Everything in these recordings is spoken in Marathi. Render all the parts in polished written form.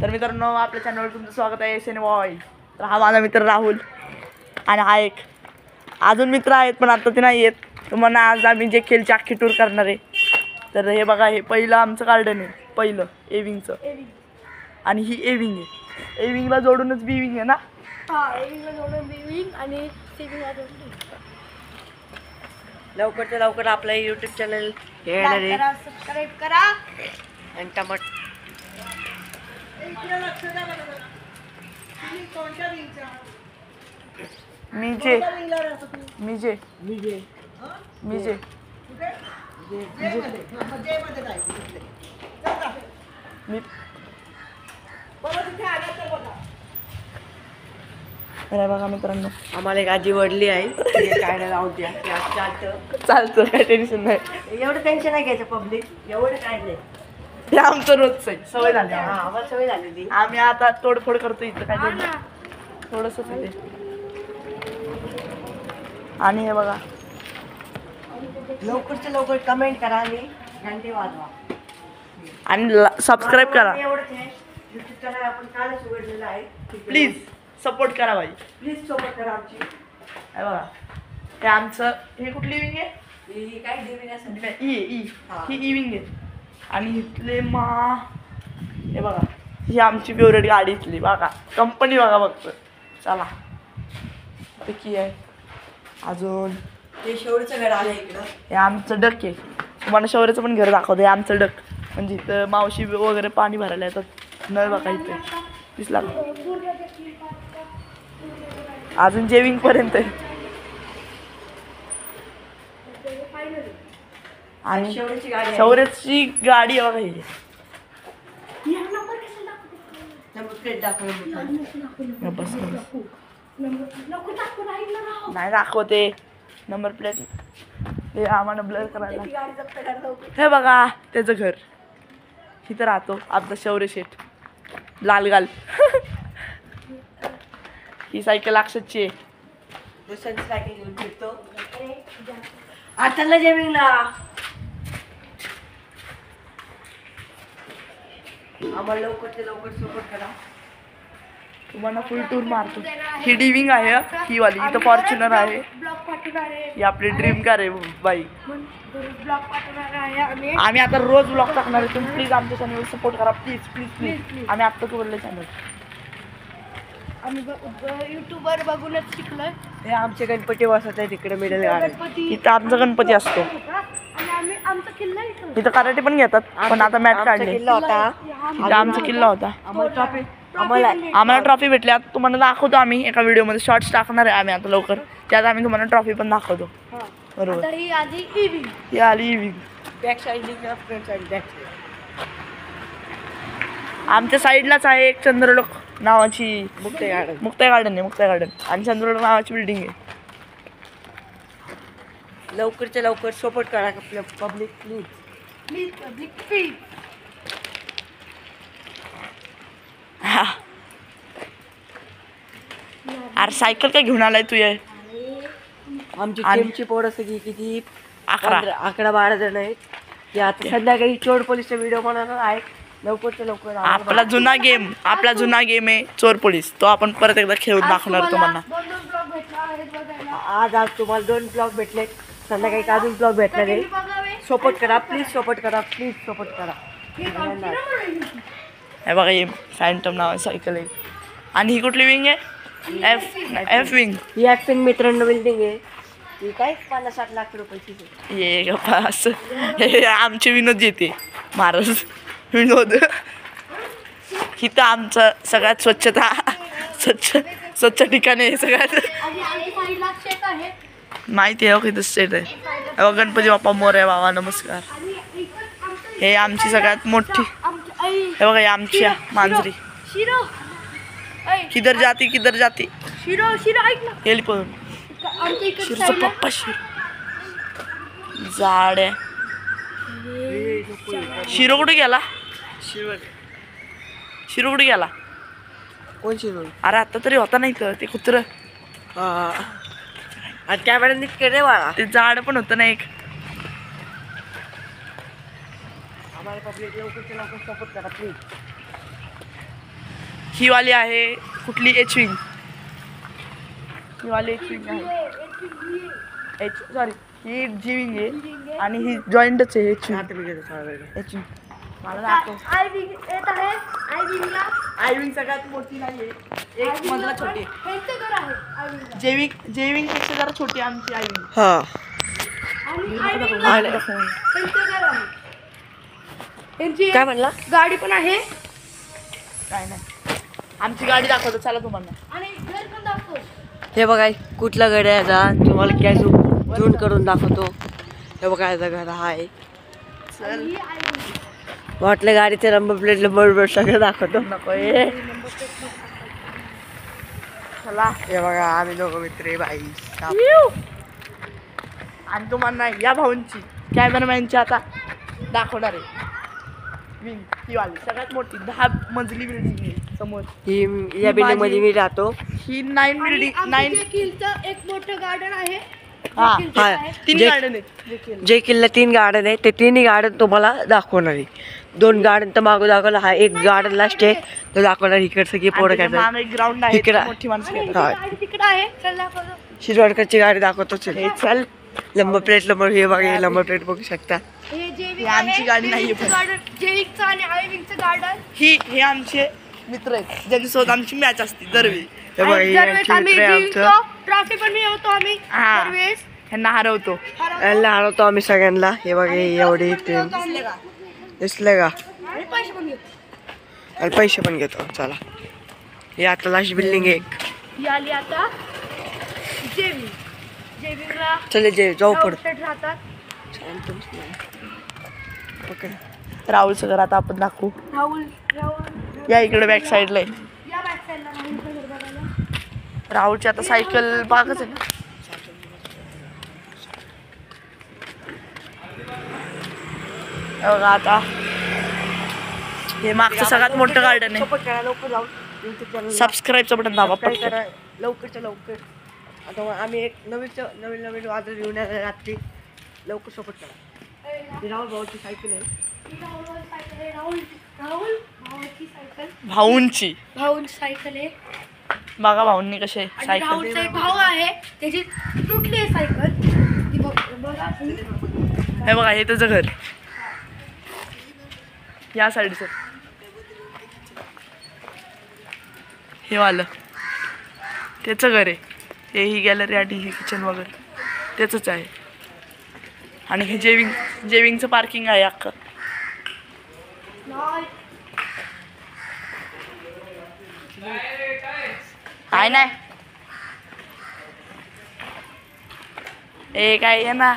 तर मित्रांनो आपल्या चॅनलवर तुमचं स्वागत आहे एस एन बॉय. तर हा माझा मित्र राहुल आणि हा एक अजून मित्र आहेत पण आता ते नाही येत. तुम्हाला आज आम्ही जे खेळची अख्खी टूर करणार आहे. तर हे बघा, हे पहिलं आमचं गार्डन आहे, पहिलं एविंगचं. आणि ही एविंग आहे, एविंगला जोडूनच बिविंग आहे ना. हां, एविंगला जोडून बिविंग आणि सेविंगला जोडून. लवकरच्या लवकर आपलं यूट्यूब चॅनल करा, सबस्क्राईब करा आणि टमाट मीजे बघा मित्रांनो, आम्हाला एक आजी वडली आहे काय राहू द्या चालतं, काय टेन्शन नाही. एवढं टेन्शन नाही घ्यायचं पब्लिक, एवढं काय नाही. ते आमचं रोजचं आहे, सवय झाली हा आम्हाला सवय झालेली. आम्ही आता तोडफोड करतो इथं काय थोडंसं ते. आणि हे बघा, लवकरच्या लवकर कमेंट करा आणि घंटी वाजवा आणि सबस्क्राईब करा एवढंच आहे. यूट्यूब चॅनल आपण कालच उघडलेलं आहे. प्लीज. सपोर्ट करा भाई, प्लीज सपोर्ट करा आमची. हे बघा, हे आमचं, हे कुठली विंग आहे? ही काय देविण्यासाठी काय ई हा. ही ई विंग आहे. आणि इथले हे बघा, ही आमची फेवरेट गाडी इथली बघा, कंपनी बघा फक्त. चला ते की आहे अजून. ते शेवटचं घर आलं इकडं. हे आमचं डक आहे. तुम्हाला शौर्याचं पण घर दाखवतं. हे आमचं डक, म्हणजे इथं मावशी वगैरे पाणी भरायला येतात. नळ बघा इथे दिसला. अजून जेविंग पर्यंत आहे. आणि शेवटची गाडी आहे. शौर्याची गाडी आहे बघा ही. नंबर प्लेट दाखवून बस नाही दाखवते नंबर प्लेट. हे आम्हाला ब्लर करायला. हे बघा त्याचं घर, इथं राहतो आपला शौर्य शेठ लालगाल. ही सायकल अक्षरची आहे. दुसऱ्यांची सायकल घेऊन फिरतो आताला जेविंगला. आम्हाला लवकर लवकर सपोर्ट करा. तुम्हाला फुल टूर मारतो. ही डिविंग आहे, ही वाली. इथं फॉर्च्युनर आहे. ब्लॉग पाठवणार आहे. ही आपली ड्रीम कार आहे बाई. ब्लॉग पाठवणार आहे आणि आम्ही आता रोज ब्लॉग टाकणार आहे. तुम्ही प्लीज आमच्या चॅनलवर सपोर्ट करा. Please please please. आम्ही आत्ताच उघडलं चॅनल. आम्ही युट्यूबवर बघूनच शिकलोय. हे आमचे गणपती बसत आहे तिकडे मिडल गार्डन. गणपती इथं आमचा गणपती असतो. आणि आम्ही आमचा किल्ला इथं. इथं कराटे पण घेतात, पण आता मॅट काढले. किल्ला होता. इथं आमचा किल्ला होता. आम्हाला ट्रॉफी आम्हाला ट्रॉफी भेटली. आता तुम्हाला दाखवतो आम्ही एका व्हिडिओमध्ये. शॉर्ट्स टाकणार आहे आम्ही आता लवकर. त्यात आम्ही तुम्हाला ट्रॉफी पण दाखवतो. बरोबर. आता ही आधी इव्ही. ही आली E wing. Back side front side back side. आमच्या साईडलाच आहे एक चंद्रलोक नावाची मुक्ताई गार्डन. मुक्ताई गार्डन आहे. मुक्ताई गार्डन आणि चंद्रलोक नावाची बिल्डिंग आहे. लवकरच्या लवकर सपोर्ट करा public please. Please public please. हा. अरे सायकल काय घेऊन आलाय तू? ये आमची आणि- टीमची पोरं सगळी किती 11 जण आहेत. ते आता संध्याकाळी चोर पोलीसचा व्हिडिओ बनवणार आहे. लवकरच्या लवकर आपला जुना गेम आहे चोर पोलीस. तो आपण परत एकदा खेळून दाखवणार तुम्हाला. दोन ब्लॉग भेटणार आहेत बघायला. आज तुम्हाला 2 ब्लॉग भेटले. संध्याकाळी अजून ब्लॉग भेटणार आहे. बघावे. सपोर्ट करा प्लीज. सपोर्ट करा प्लीज. सपोर्ट करा. हे बघा, हे फॅन्टम नावाची सायकल आहे. आणि ही कुठली विंग आहे? F wing. ही ॲक्टिंग मित्रांनो बिल्डिंग आहे. ही काय 50-60 लाख रुपयाची आहे. ये गप्पा असं. हे आमचे विनोद येते महाराज विनोद. इथं आमचं सगळ्यात स्वच्छ ठिकाण आहे सगळ्यात. आणि आधी साईडला शेत आहे. माहिती आहे इथं स्टेट आहे. हे बघा, गणपती बाप्पा मोरया बाबा नमस्कार. आणि इकडं आमचं हे आमची सगळ्यात मोठी. आमचं आई हे बघा, हे आमच्या मांजरी. शिरो. ऐ, किधर जाती शिरो ऐक ना. गेली पळून. आमच्या इकडं शिरचा साईडला पप्पा झाड आहे. शिरो कुठे गेला? शिरो कुठे गेला? कोण शिरो? अरे आता तरी होता नाही तर ते कुत्र. आणि कॅमेरा नीट केले वाळा. ते झाड पण होतं ना एक. हमारे पब्लिक लवकर से लवकर सपोर्ट करा प्लीज. ही वाली आहे कुठली एच विंग, ही वाली एच विंग आहे, सॉरी ही जी विंग आहे आणि ही जॉईंटच आहे एच विंग. मला दाखव. आय विंग येत आहे. आय विंगला आय विंग सगळ्यात मोठी नाही आहे, एक मधला छोटी आहे. ह्यांचं घर आहे आय विंगला. जेविंग पेक्षा जरा छोटी आहे आमची आय विंग. हा आणि आय विंगला ह्यांचं घर आहे. ह्यांची काय म्हणला? गाडी पण आहे काय नाही, आमची गाडी दाखवतो चला तुम्हाला. आणि घर पण दाखव. हे बघा कुठला गड आहे याचा, तुम्हाला काय झूम करून दाखवतो. हे बघा याचा घर आहे. आणि ही आय विंग. वाटलं गाडीचे नंबर प्लेट बरोबर सगळं दाखवतो. नको ये. चला हे बघा आम्ही दोघं मित्र आहे भाई. आणि तुम्हाला या भाऊंची कॅमेरामॅनची आता दाखवणार आहे विंग. ही वाली सगळ्यात मोठी 10 मजली बिल्डिंग आहे समोर. ही या बिल्डिंग मध्ये मी राहतो. ही 9 बिल्डिंग आणि 9 आमच्या किल्चं एक मोठं गार्डन आहे. हा किल्चं हा. आहे. 3 जे- गार्डन आहेत. जे किल्ला 3 गार्डन आहे ते 3ही गार्डन तुम्हाला दाखवणार आहे. 2 गार्डन तर मागं दाखवलं, हा एक गार्डन लास्ट आहे तो दाखवणार. इकडचं की पोरं काय मागे ग्राउंड आहे इकडं. मोठी माणसं आणि खेळतात. ही गाडी तिकडं आहे. चल दाखव. शिरवाडकरची गाडी दाखवतोच. हे चल, नंबर प्लेट हे बघा, हे नंबर प्लेट बघू शकता. हे जेविंग ही आमची आहे. गाडी नाहीये जेविंगचं पण. गार्डन, जेविंगचं आणि आय विंगचं गार्डन. हे आमचे मित्र आहेत ज्यांच्यासोबत आमची मॅच असते दरवेळी. हे बघा, आणि हे दरवेळेस आमचे आम्ही मित्र आहे जिंकतो. आमचं. ट्रॉफी पण मिळवतो आम्ही हा. दरवेळेस. ह्यांना हरवतो. याला हरवतो आम्ही सगळ्यांना. हे बघा आणि एवढी trophy पण टीम मिळवतो आम्ही. दिसलं का? आणि पैसे पण घेतो. आणि पैसे पण घेतो. चला हे आता लास्ट बिल्डिंग आहे एक. ही आली आता जेविंग. जेविंगला चले जे जाऊ पड. आउटलेट राहतात. ओके. राहुलचं घर आता आपण दाखवू. राहुल या इकडे बॅक साईडला आहे. या बॅक साईडला राहुलचं घर बघायला. राहुलची आता सायकल बागच आहे ना. हे बघा आता हे मागचं सगळ्यात मोठं गार्डन आहे. सपोर्ट करा लवकर जाऊन YouTube channel ला. सबस्क्राईबचं बटन दाबा सबस्क्राईब पटकन. करा लवकरच्या लवकर. आता मग आम्ही एक नवीन वाजत घेऊन येणार रात्री. लवकर सपोर्ट करा. ही राहुल भाऊची सायकल आहे. ही राहुल सायकल आहे. राहुल भावाची सायकल. भाऊंची भाऊंची सायकल आहे. बघा भाऊंनी कसे आणि सायकल. राहुलचा एक भाऊ आहे त्याची तुटली आहे सायकल. ती बघा हे बघा हे त्याचं घर या साईडचं. हे वालं त्याचं घर आहे. हे ही गॅलरी आणि हे किचन वगैरे त्याचंच आहे. आणि हे जेविंगचं पार्किंग आहे अख्खं. काय नाही हे काय आहे ना.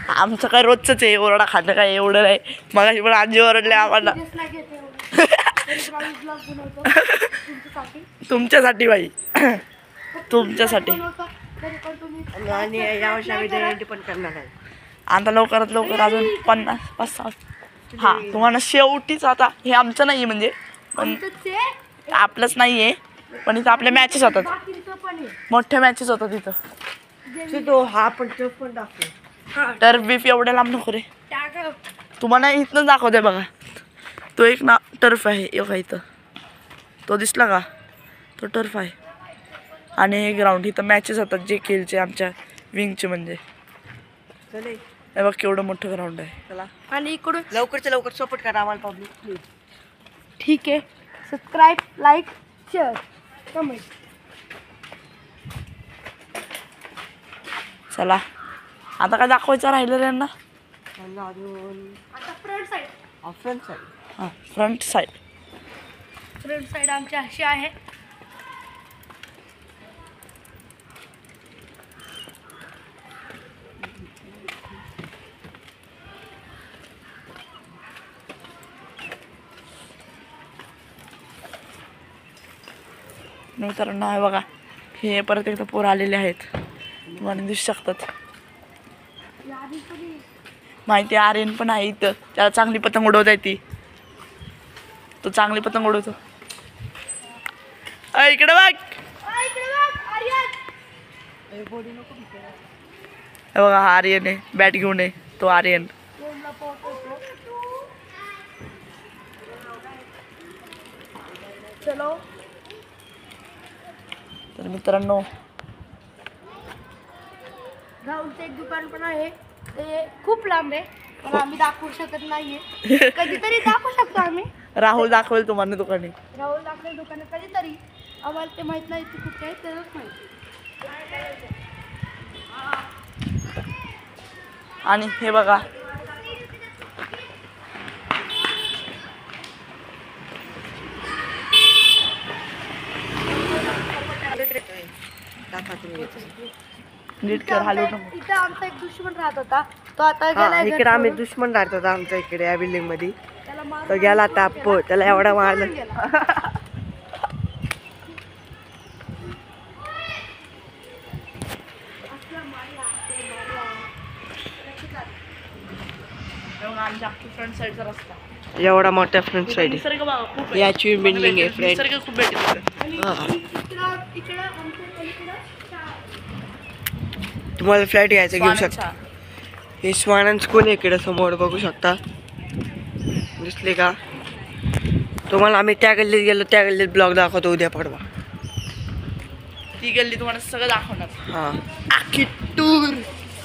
आमचं काय रोजच आहे ओरडा खाणं, काय एवढं नाही. मगाशी पण आजी ओरडले आम्हाला. तुमच्यासाठी बाई तुमच्यासाठी. आणि यावर्षी आम्ही डेंटी पण करणार आहे. आता लवकरात लवकर अजून 50-60. हा तुम्हाला शेवटीच आता हे आमचं नाही आहे म्हणजे पण आपलंच नाही आहे. पण इथं आपल्या मॅचेस होतात, मोठ्या मॅचेस होतात इथं. तो हा पण तो पण दाखव. टर्फ बीफ एवढ्या लांब नको रे. तुम्हाला इथनं दाखवते बघा. तो एक ना टर्फ आहे एवढा इथं, तो दिसला का? तो टर्फ आहे. आणि हे ग्राउंड इथं मॅचेस होतात जे खेळचे आमच्या विंगचे म्हणजे. चले हे बघ केवढं मोठं ग्राउंड आहे. चला आणि इकडून लवकरच्या लवकर सपोर्ट करा आम्हाला पब्लिक प्लीज. ठीक आहे. Subscribe, like, share, comment. चला आता काय दाखवायचं राहिलं रे यांना. अजून आता फ्रंट साईड. Front side. हां फ्रंट साईड. फ्रंट साईड आमची अशी आहे. मित्रांनो आहे बघा हे परत एकदा पोरं आलेले आहेत, तुम्हाला दिसू शकतात. माहिती आहे आर्यन पण आहे इथं, त्याला चांगली पतंग उडवता येते. तो चांगली पतंग उडवतो. इकडे बघ. हे बघा हा आर्यन आहे, बॅट घेऊन आहे तो आर्यन. चलो. तर मित्रांनो राहुलचं एक दुकान पण आहे ते खूप लांब आहे पण आम्ही दाखवू शकत नाहीये. कधीतरी दाखवू शकतो आम्ही. राहुल दाखवेल तुम्हाला दुकाने. राहुल दाखवेल दुकान कधीतरी. आम्हाला ते माहित नाही ते कुठे आहे तरच माहिती. आणि हे बघा नीट कर हलवू नको. इथं आमचा एक दुश्मन राहत होता तो आता गेलाय इकडे घर आम्ही सोडून. दुश्मन राहतात आमच्या इकडे या बिल्डिंग मध्ये. त्याला मारून तो गेला ताप त्याला एवढा मारलं. गेला. आमच्या फ्रंट साईडचा रस्ता. एवढा मोठा फ्रंट साईड निसर्ग बघा खूप आहे. याची बिल्डिंग आहे फ्रेंड. निसर्ग खूप भेटेल इकडे. आणि इकडं आमच्या पलीकडं शाळा आहे. तुम्हाला फ्लॅट घ्यायचं घेऊ स्वानंद शकता. हे स्वानंद स्कूल आहे इकडे समोर बघू शकता. दिसले का तुम्हाला आम्ही त्या गल्लीत गेलो त्या गल्लीत ब्लॉग दाखवतो उद्या परवा. ती गल्ली तुम्हाला सगळं दाखवणार. हा आखी टूर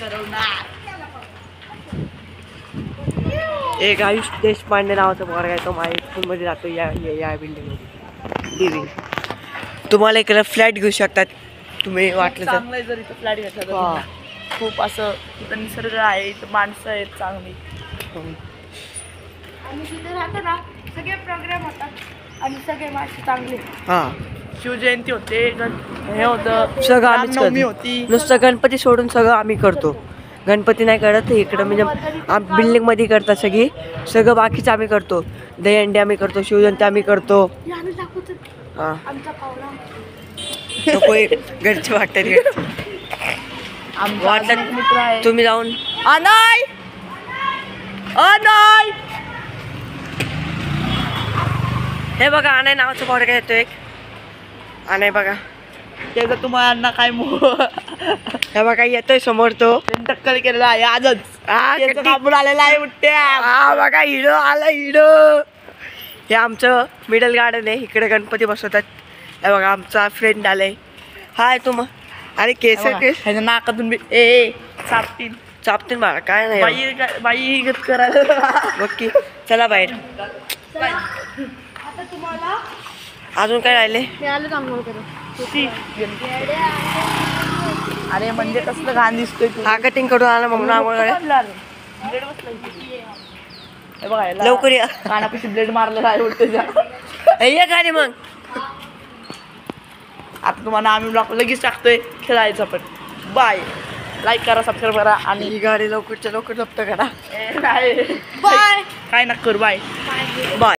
करवणार. एक आयुष देशपांडे नावाचा पोरगा आहे तो माझ्या स्कूलमध्ये राहतो या बिल्डिंगमध्ये लिव्हिंग. तुम्हाला इकडे फ्लॅट घेऊ शकतात तुम्ही वाटलं तर. चांगलं आहे जर इथं फ्लॅट घेतला तर हा. तुम्ही. खूप असं इथं निसर्ग आहे इथं माणसं आहेत चांगली. आणि तिथे राहतो ना सगळे प्रोग्राम होतात आणि सगळे माणसं चांगले. हा शिवजयंती होते हे होतं सगळं आम्हीच रामनवमी करतो. होती. नुसतं गणपती सोडून सगळं आम्ही करतो. गणपती नाही करत इकडं म्हणजे बिल्डिंग मध्ये करतात सगळी. सगळं बाकीचं आम्ही करतो. दहीहंडी आम्ही करतो. शिवजयंती आम्ही करतो. हे आम्ही दाखवतो हा आमचा पावला. नको घरचे वाटतात. आमचा वाटलं- अजून एक मित्र आहे. तुम्ही जाऊन अनय अनय हे बघा आणाय नावाचं पोरगा येतो एक. आणाय बघा त्याचं तुम्हाला काय हे बघा येतोय समोर तो. टक्कल केलेला आहे आजच. त्याचं कापून आलेला आहे उठ्या. हा बघा हिरो आला हिरो. हे आमचं मिडल गार्डन आहे इकडे गणपती बसवतात. हे बघा आमचा फ्रेंड आलाय. हाय तुम अरे केस केस ह्याच्या नाकातून बी ए चापटीन चापतील मला काय नाही बाई गत करायला. बघ की चला बाहेर. आता तुम्हाला अजून काय राहिले. मी आलो चांगलं करू. अरे म्हणजे कसलं घाण दिसतोय तू. हा कटिंग करून आला म्हणून आम्हाला हे बघा याला लवकर या. कानापाशी ब्लेड मारलेला आहे उलट्याच्या. ये गाडी मग. आता तुम्हाला आम्ही ब्लॉग लगेच टाकतोय खेळायचं पण. बाय. लाईक करा सबस्क्राईब करा आणि ही गाडी लवकरच्या लवकर जप्त करा. नाही बाय. काय नका करू. Bye bye.